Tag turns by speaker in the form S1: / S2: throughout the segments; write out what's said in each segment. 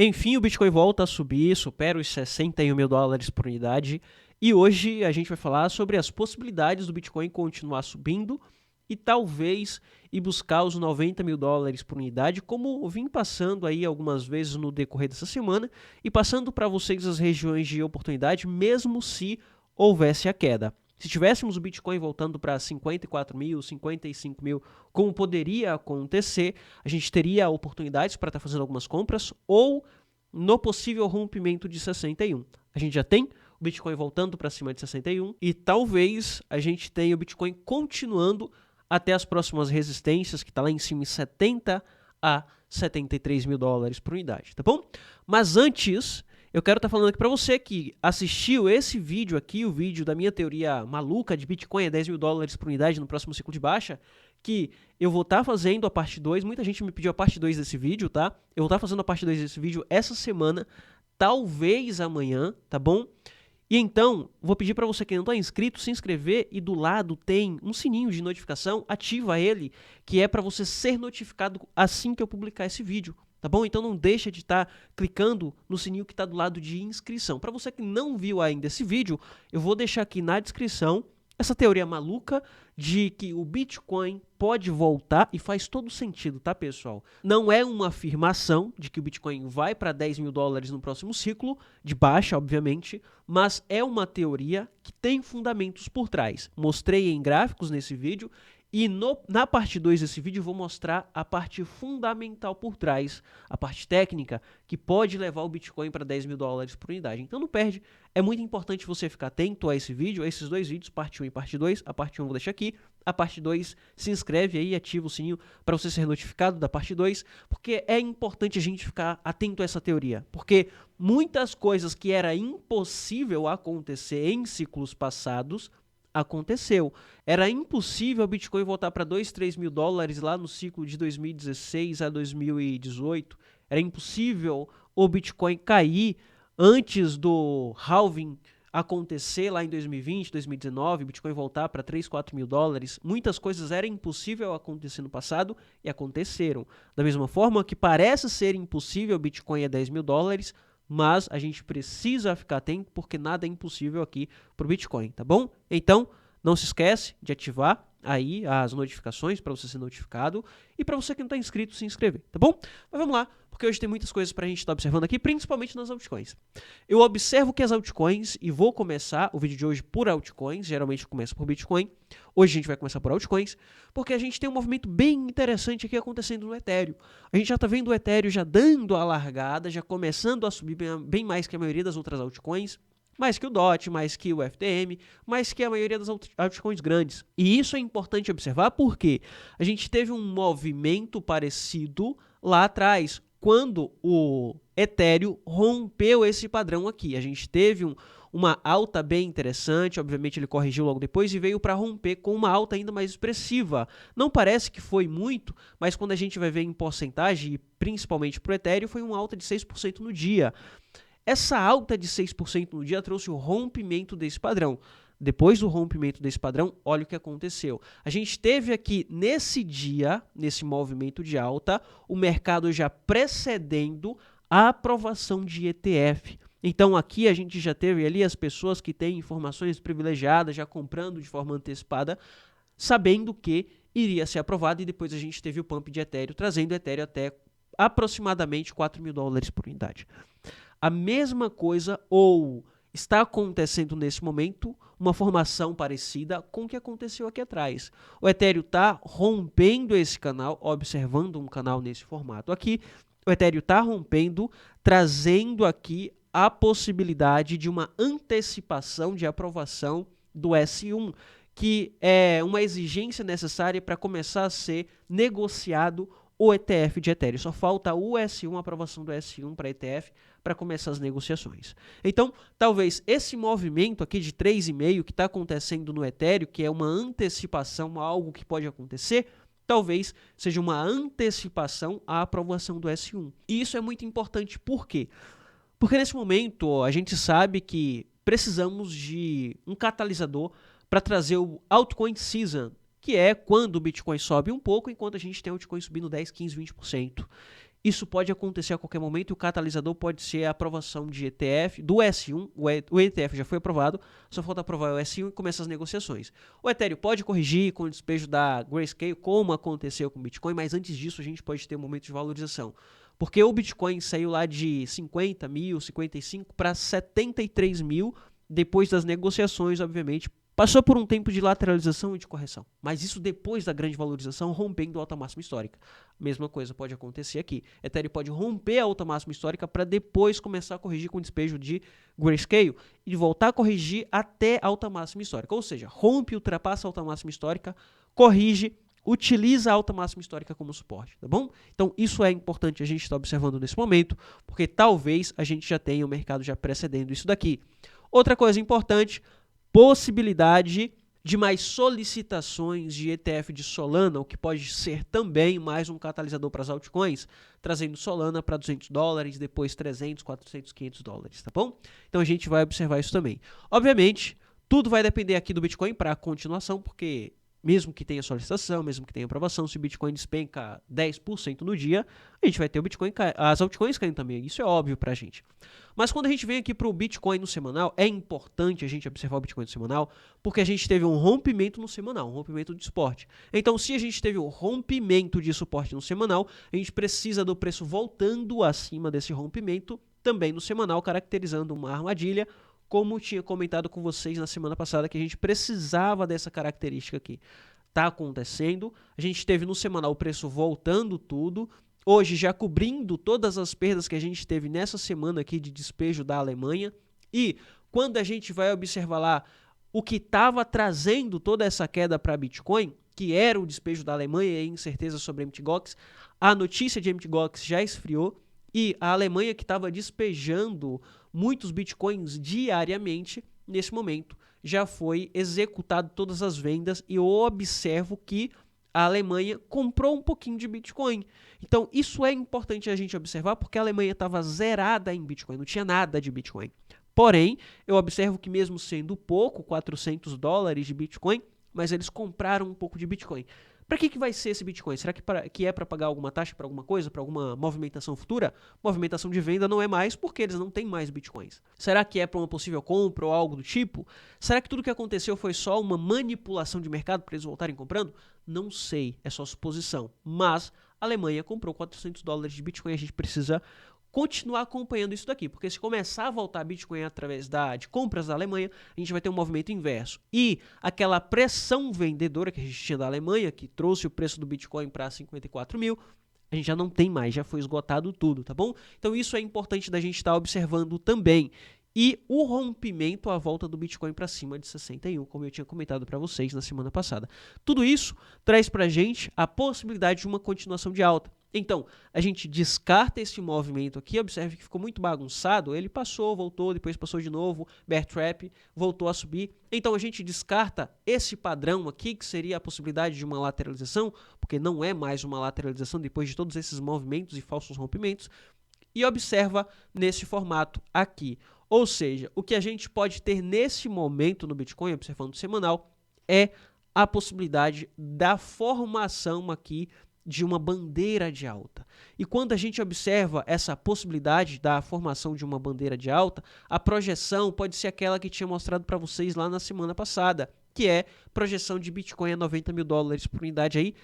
S1: Enfim, o Bitcoin volta a subir, supera os 61 mil dólares por unidade. E hoje a gente vai falar sobre as possibilidades do Bitcoin continuar subindo e talvez ir buscar os 90 mil dólares por unidade, como eu vim passando aí algumas vezes no decorrer dessa semana e passando para vocês as regiões de oportunidade, mesmo se houvesse a queda. Se tivéssemos o Bitcoin voltando para 54 mil, 55 mil, como poderia acontecer, a gente teria oportunidades para estar fazendo algumas compras ou no possível rompimento de 61. A gente já tem o Bitcoin voltando para cima de 61 e talvez a gente tenha o Bitcoin continuando até as próximas resistências, que está lá em cima em 70 a 73 mil dólares por unidade, tá bom? Mas antes, eu quero estar falando aqui para você que assistiu esse vídeo aqui, o vídeo da minha teoria maluca de Bitcoin a 10 mil dólares por unidade no próximo ciclo de baixa, que eu vou estar fazendo a parte 2, muita gente me pediu a parte 2 desse vídeo, tá? Eu vou estar fazendo a parte 2 desse vídeo essa semana, talvez amanhã, tá bom? E então, vou pedir para você que não está inscrito, se inscrever e do lado tem um sininho de notificação, ativa ele, que é para você ser notificado assim que eu publicar esse vídeo, tá bom? Então não deixa de estar clicando no sininho que está do lado de inscrição. Para você que não viu ainda esse vídeo, eu vou deixar aqui na descrição essa teoria maluca de que o Bitcoin pode voltar e faz todo sentido, tá, pessoal? Não é uma afirmação de que o Bitcoin vai para 10 mil dólares no próximo ciclo, de baixa, obviamente, mas é uma teoria que tem fundamentos por trás. Mostrei em gráficos nesse vídeo e na parte 2 desse vídeo eu vou mostrar a parte fundamental por trás, a parte técnica, que pode levar o Bitcoin para 10 mil dólares por unidade. Então não perde, é muito importante você ficar atento a esse vídeo, a esses dois vídeos, parte 1 e parte 2. A parte 1 eu vou deixar aqui, a parte 2 se inscreve aí e ativa o sininho para você ser notificado da parte 2, porque é importante a gente ficar atento a essa teoria, porque muitas coisas que era impossível acontecer em ciclos passados, aconteceu. Era impossível o Bitcoin voltar para 2, 3 mil dólares lá no ciclo de 2016 a 2018. Era impossível o Bitcoin cair antes do halving acontecer lá em 2020, 2019, o Bitcoin voltar para 3, 4 mil dólares. Muitas coisas eram impossível acontecer no passado e aconteceram. Da mesma forma que parece ser impossível o Bitcoin a 10 mil dólares, mas a gente precisa ficar atento porque nada é impossível aqui para o Bitcoin, tá bom? Então, não se esquece de ativar aí as notificações para você ser notificado e para você que não está inscrito, se inscrever, tá bom? Mas vamos lá, porque hoje tem muitas coisas para a gente estar observando aqui, principalmente nas altcoins. Eu observo que as altcoins, e vou começar o vídeo de hoje por altcoins, geralmente eu começo por Bitcoin, hoje a gente vai começar por altcoins, porque a gente tem um movimento bem interessante aqui acontecendo no Ethereum. A gente já está vendo o Ethereum já dando a largada, já começando a subir bem mais que a maioria das outras altcoins, mais que o DOT, mais que o FTM, mais que a maioria das altcoins grandes. E isso é importante observar porque a gente teve um movimento parecido lá atrás, quando o Ethereum rompeu esse padrão aqui. A gente teve uma alta bem interessante, obviamente ele corrigiu logo depois e veio para romper com uma alta ainda mais expressiva. Não parece que foi muito, mas quando a gente vai ver em porcentagem, principalmente para o Ethereum, foi uma alta de 6% no dia. Essa alta de 6% no dia trouxe o rompimento desse padrão. Depois do rompimento desse padrão, olha o que aconteceu. A gente teve aqui nesse dia, nesse movimento de alta, o mercado já precedendo a aprovação de ETF. Então aqui a gente já teve ali as pessoas que têm informações privilegiadas, já comprando de forma antecipada, sabendo que iria ser aprovado, e depois a gente teve o pump de Ethereum, trazendo o Ethereum até aproximadamente 4 mil dólares por unidade. A mesma coisa, ou está acontecendo nesse momento, uma formação parecida com o que aconteceu aqui atrás. O Ethereum está rompendo esse canal, observando um canal nesse formato aqui. O Ethereum está rompendo, trazendo aqui a possibilidade de uma antecipação de aprovação do S1, que é uma exigência necessária para começar a ser negociado o ETF de Ethereum. Só falta o S1, a aprovação do S1 para ETF, para começar as negociações. Então, talvez esse movimento aqui de 3,5 que está acontecendo no Ethereum, que é uma antecipação a algo que pode acontecer, talvez seja uma antecipação à aprovação do S1. E isso é muito importante, por quê? Porque nesse momento a gente sabe que precisamos de um catalisador para trazer o altcoin season, que é quando o Bitcoin sobe um pouco, enquanto a gente tem o Bitcoin subindo 10, 15, 20%. Isso pode acontecer a qualquer momento e o catalisador pode ser a aprovação de ETF do S1. O ETF já foi aprovado, só falta aprovar o S1 e começa as negociações. O Ethereum pode corrigir com o despejo da Grayscale, como aconteceu com o Bitcoin, mas antes disso a gente pode ter um momento de valorização. Porque o Bitcoin saiu lá de 50 mil, 55 para 73 mil, depois das negociações, obviamente. Passou por um tempo de lateralização e de correção, mas isso depois da grande valorização, rompendo a alta máxima histórica. Mesma coisa pode acontecer aqui. Ethereum pode romper a alta máxima histórica para depois começar a corrigir com despejo de Grayscale e voltar a corrigir até a alta máxima histórica. Ou seja, rompe, ultrapassa a alta máxima histórica, corrige, utiliza a alta máxima histórica como suporte, tá bom? Então isso é importante a gente estar observando nesse momento, porque talvez a gente já tenha o mercado já precedendo isso daqui. Outra coisa importante, possibilidade de mais solicitações de ETF de Solana, o que pode ser também mais um catalisador para as altcoins, trazendo Solana para $200, depois 300, 400, 500 dólares, tá bom? Então a gente vai observar isso também. Obviamente, tudo vai depender aqui do Bitcoin para a continuação, porque mesmo que tenha solicitação, mesmo que tenha aprovação, se o Bitcoin despenca 10% no dia, a gente vai ter o Bitcoin, as altcoins caindo também, isso é óbvio pra gente. Mas quando a gente vem aqui para o Bitcoin no semanal, é importante a gente observar o Bitcoin no semanal, porque a gente teve um rompimento no semanal, um rompimento de suporte. Então, se a gente teve um rompimento de suporte no semanal, a gente precisa do preço voltando acima desse rompimento, também no semanal, caracterizando uma armadilha, como tinha comentado com vocês na semana passada, que a gente precisava dessa característica aqui. Tá acontecendo, a gente teve no semanal o preço voltando tudo, hoje já cobrindo todas as perdas que a gente teve nessa semana aqui de despejo da Alemanha. E quando a gente vai observar lá o que estava trazendo toda essa queda para Bitcoin, que era o despejo da Alemanha e a incerteza sobre a Mt. Gox, a notícia de Mt. Gox já esfriou e a Alemanha, que estava despejando muitos Bitcoins diariamente, nesse momento já foi executado todas as vendas e eu observo que a Alemanha comprou um pouquinho de Bitcoin. Então, isso é importante a gente observar, porque a Alemanha estava zerada em Bitcoin, não tinha nada de Bitcoin. Porém, eu observo que mesmo sendo pouco, $400 de Bitcoin, mas eles compraram um pouco de Bitcoin. Para que vai ser esse Bitcoin? Será que é para pagar alguma taxa para alguma coisa, para alguma movimentação futura? Movimentação de venda não é mais porque eles não têm mais Bitcoins. Será que é para uma possível compra ou algo do tipo? Será que tudo que aconteceu foi só uma manipulação de mercado para eles voltarem comprando? Não sei, é só suposição. Mas a Alemanha comprou $400 de Bitcoin, a gente precisa continuar acompanhando isso daqui, porque se começar a voltar Bitcoin através de compras da Alemanha, a gente vai ter um movimento inverso. E aquela pressão vendedora que a gente tinha da Alemanha, que trouxe o preço do Bitcoin para 54 mil, a gente já não tem mais, já foi esgotado tudo, tá bom? Então isso é importante da gente estar observando também. E o rompimento, a volta do Bitcoin para cima de 61, como eu tinha comentado para vocês na semana passada. Tudo isso traz para a gente a possibilidade de uma continuação de alta. Então, a gente descarta esse movimento aqui, observe que ficou muito bagunçado, ele passou, voltou, depois passou de novo, bear trap, voltou a subir. Então, a gente descarta esse padrão aqui, que seria a possibilidade de uma lateralização, porque não é mais uma lateralização depois de todos esses movimentos e falsos rompimentos, e observa nesse formato aqui. Ou seja, o que a gente pode ter nesse momento no Bitcoin, observando o semanal, é a possibilidade da formação aqui de uma bandeira de alta. E quando a gente observa essa possibilidade da formação de uma bandeira de alta, a projeção pode ser aquela que tinha mostrado para vocês lá na semana passada, que é projeção de Bitcoin a $90 mil por unidade aí.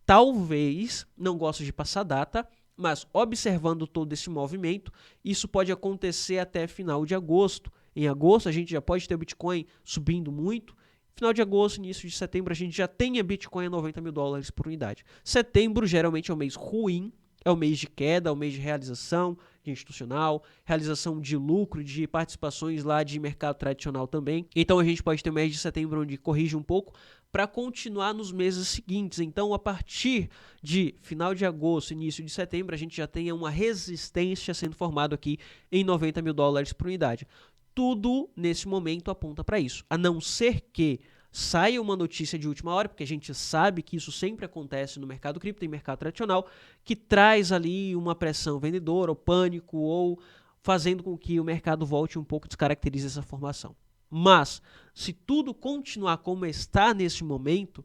S1: Talvez, não gosto de passar data, mas observando todo esse movimento, isso pode acontecer até final de agosto. Em agosto a gente já pode ter o Bitcoin subindo muito. Final de agosto, início de setembro, a gente já tem a Bitcoin a $90 mil por unidade. Setembro geralmente é um mês ruim, é o mês de queda, é o mês de realização de institucional, realização de lucro, de participações lá de mercado tradicional também. Então a gente pode ter o mês de setembro onde corrige um pouco para continuar nos meses seguintes. Então a partir de final de agosto, início de setembro, a gente já tenha uma resistência sendo formada aqui em $90 mil por unidade. Tudo nesse momento aponta para isso, a não ser que saia uma notícia de última hora, porque a gente sabe que isso sempre acontece no mercado cripto e mercado tradicional, que traz ali uma pressão vendedora, ou pânico, ou fazendo com que o mercado volte um pouco, descaracterize essa formação. Mas, se tudo continuar como está nesse momento,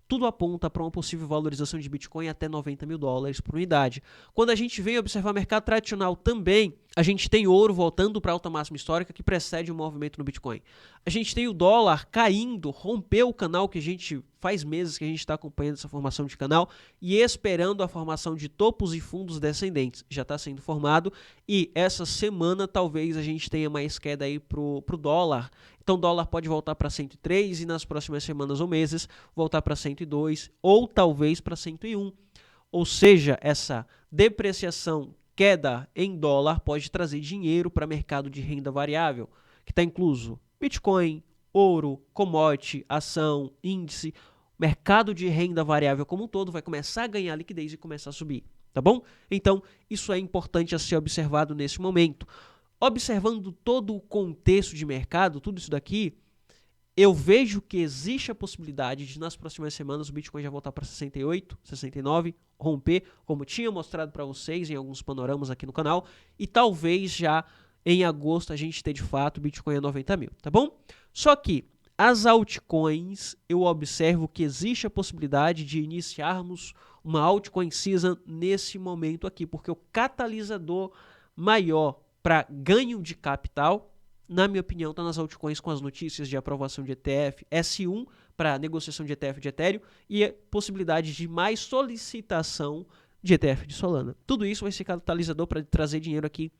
S1: tudo aponta para uma possível valorização de Bitcoin até 90 mil dólares por unidade. Quando a gente vem observar o mercado tradicional também, a gente tem ouro voltando para a alta máxima histórica que precede o movimento no Bitcoin. A gente tem o dólar caindo, rompeu o canal que a gente faz meses que a gente está acompanhando essa formação de canal e esperando a formação de topos e fundos descendentes. Já está sendo formado e essa semana talvez a gente tenha mais queda aí pro dólar. Então o dólar pode voltar para 103 e nas próximas semanas ou meses voltar para 102 ou talvez para 101. Ou seja, essa depreciação, queda em dólar pode trazer dinheiro para o mercado de renda variável, que está incluso Bitcoin, ouro, commodity, ação, índice. Mercado de renda variável como um todo vai começar a ganhar liquidez e começar a subir, tá bom? Então, isso é importante a ser observado nesse momento. Observando todo o contexto de mercado, tudo isso daqui, eu vejo que existe a possibilidade de nas próximas semanas o Bitcoin já voltar para 68, 69, romper, como tinha mostrado para vocês em alguns panoramas aqui no canal, e talvez já em agosto a gente ter de fato o Bitcoin a 90 mil, tá bom? Só que as altcoins, eu observo que existe a possibilidade de iniciarmos uma altcoin season nesse momento aqui, porque o catalisador maior para ganho de capital, na minha opinião, está nas altcoins com as notícias de aprovação de ETF, S1 para negociação de ETF de Ethereum e a possibilidade de mais solicitação de ETF de Solana. Tudo isso vai ser catalisador para trazer dinheiro aqui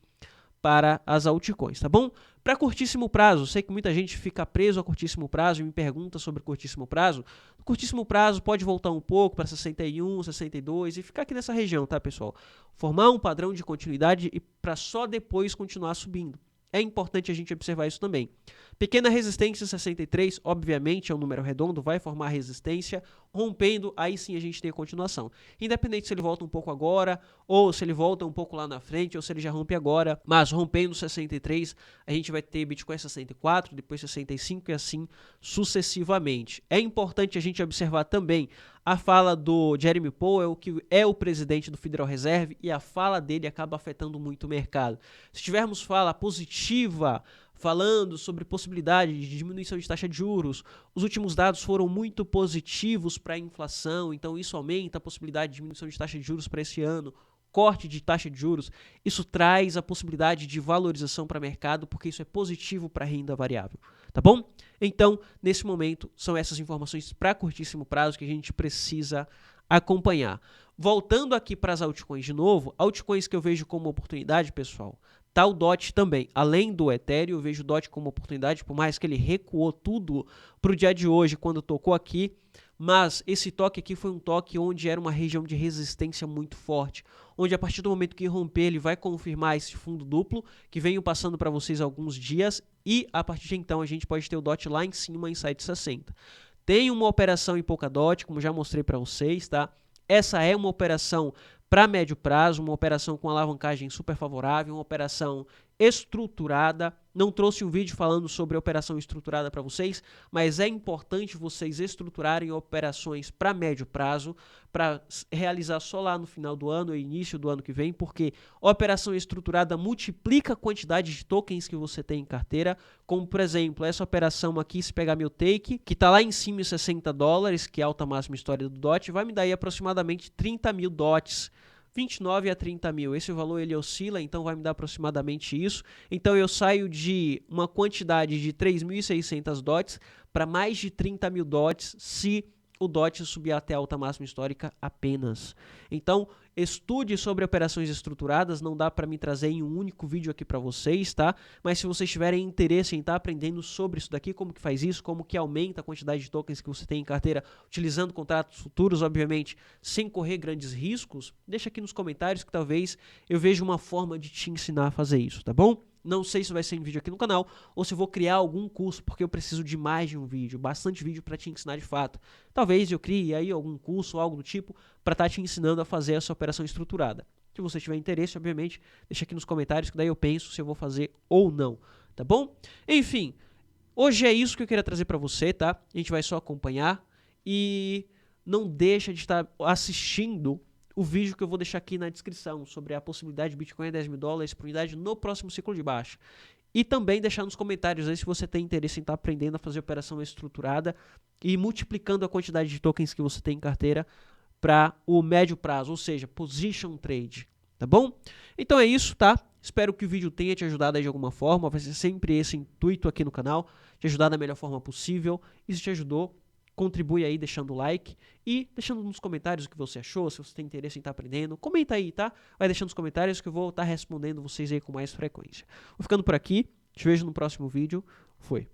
S1: para as altcoins, tá bom? Para curtíssimo prazo, sei que muita gente fica preso a curtíssimo prazo e me pergunta sobre curtíssimo prazo. Curtíssimo prazo pode voltar um pouco para 61, 62 e ficar aqui nessa região, tá, pessoal? Formar um padrão de continuidade e para só depois continuar subindo. É importante a gente observar isso também. Pequena resistência 63, obviamente é um número redondo, vai formar resistência, rompendo, aí sim a gente tem a continuação. Independente se ele volta um pouco agora, ou se ele volta um pouco lá na frente, ou se ele já rompe agora, mas rompendo 63, a gente vai ter Bitcoin 64, depois 65 e assim sucessivamente. É importante a gente observar também a fala do Jeremy Powell, que é o presidente do Federal Reserve, e a fala dele acaba afetando muito o mercado. Se tivermos fala positiva, falando sobre possibilidade de diminuição de taxa de juros, os últimos dados foram muito positivos para a inflação, então isso aumenta a possibilidade de diminuição de taxa de juros para esse ano, corte de taxa de juros, isso traz a possibilidade de valorização para o mercado, porque isso é positivo para a renda variável, tá bom? Então, nesse momento, são essas informações para curtíssimo prazo que a gente precisa acompanhar. Voltando aqui para as altcoins de novo, altcoins que eu vejo como oportunidade, pessoal, tá o DOT também. Além do Ethereum, eu vejo o DOT como oportunidade, por mais que ele recuou tudo para o dia de hoje, quando tocou aqui, mas esse toque aqui foi um toque onde era uma região de resistência muito forte, onde a partir do momento que romper, ele vai confirmar esse fundo duplo, que venho passando para vocês há alguns dias, e a partir de então a gente pode ter o DOT lá em cima, em 760. Tem uma operação em Polkadot, como já mostrei para vocês, tá? Essa é uma operação para médio prazo, uma operação com alavancagem super favorável, uma operação estruturada. Não trouxe um vídeo falando sobre a operação estruturada para vocês, mas é importante vocês estruturarem operações para médio prazo, para realizar só lá no final do ano e início do ano que vem, porque a operação estruturada multiplica a quantidade de tokens que você tem em carteira, como por exemplo, essa operação aqui, se pegar meu take, que está lá em cima em 60 dólares, que é a alta máxima história do DOT, vai me dar aí aproximadamente 30 mil DOTs, 29 a 30 mil, esse valor ele oscila, então vai me dar aproximadamente isso. Então eu saio de uma quantidade de 3.600 DOTs para mais de 30 mil DOTs se o DOT subir até a alta máxima histórica apenas. Então estude sobre operações estruturadas, não dá para me trazer em um único vídeo aqui para vocês, tá? Mas se vocês tiverem interesse em estar aprendendo sobre isso daqui, como que faz isso, como que aumenta a quantidade de tokens que você tem em carteira utilizando contratos futuros, obviamente, sem correr grandes riscos, deixa aqui nos comentários que talvez eu veja uma forma de te ensinar a fazer isso, tá bom? Não sei se vai ser em vídeo aqui no canal ou se vou criar algum curso, porque eu preciso de mais de um vídeo, bastante vídeo para te ensinar de fato. Talvez eu crie aí algum curso ou algo do tipo para estar te ensinando a fazer essa operação estruturada. Se você tiver interesse, obviamente, deixa aqui nos comentários que daí eu penso se eu vou fazer ou não, tá bom? Enfim, hoje é isso que eu queria trazer para você, tá? A gente vai só acompanhar e não deixa de estar assistindo o vídeo que eu vou deixar aqui na descrição sobre a possibilidade de Bitcoin a 10 mil dólares por unidade no próximo ciclo de baixa. E também deixar nos comentários aí se você tem interesse em estar aprendendo a fazer operação estruturada e multiplicando a quantidade de tokens que você tem em carteira para o médio prazo, ou seja, position trade, tá bom? Então é isso, tá? Espero que o vídeo tenha te ajudado aí de alguma forma, vai ser sempre esse intuito aqui no canal, te ajudar da melhor forma possível. E se te ajudou, contribui aí deixando o like e deixando nos comentários o que você achou, se você tem interesse em estar aprendendo. Comenta aí, tá? Vai deixando nos comentários que eu vou estar respondendo vocês aí com mais frequência. Vou ficando por aqui, te vejo no próximo vídeo. Foi.